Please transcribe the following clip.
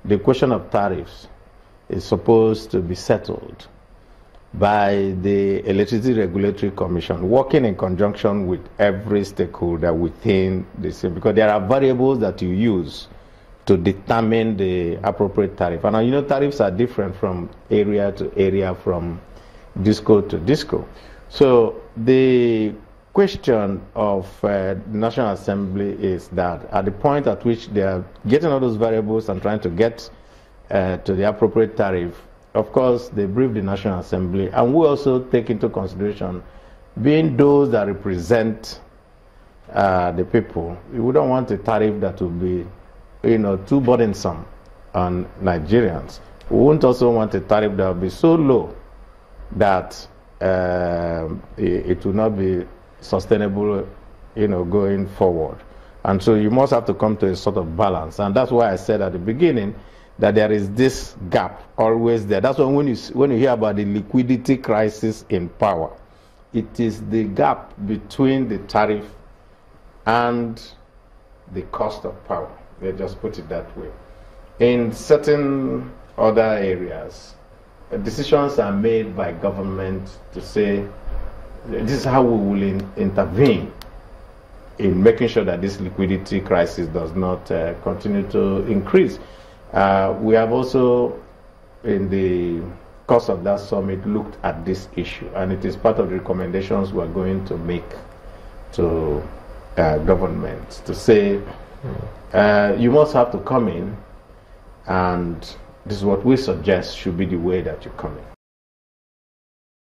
the question of tariffs is supposed to be settled by the Electricity Regulatory Commission, working in conjunction with every stakeholder within the same, because there are variables that you use to determine the appropriate tariff. And you know, tariffs are different from area to area, from disco to disco. So the question of the National Assembly is that at the point at which they are getting all those variables and trying to get to the appropriate tariff, of course, they brief the National Assembly, and we also take into consideration, being those that represent the people, we don't want a tariff that will be, you know, too burdensome on Nigerians. We won't also want a tariff that will be so low that it will not be sustainable, you know, going forward. And so you must have to come to a sort of balance, and that's why I said at the beginning that there is this gap always there. That's why when you hear about the liquidity crisis in power, it is the gap between the tariff and the cost of power. They just put it that way. In certain other areas, decisions are made by government to say, this is how we will intervene in making sure that this liquidity crisis does not continue to increase. We have also, in the course of that summit, looked at this issue, and it is part of the recommendations we are going to make to governments to say, you must have to come in, and this is what we suggest should be the way that you come in.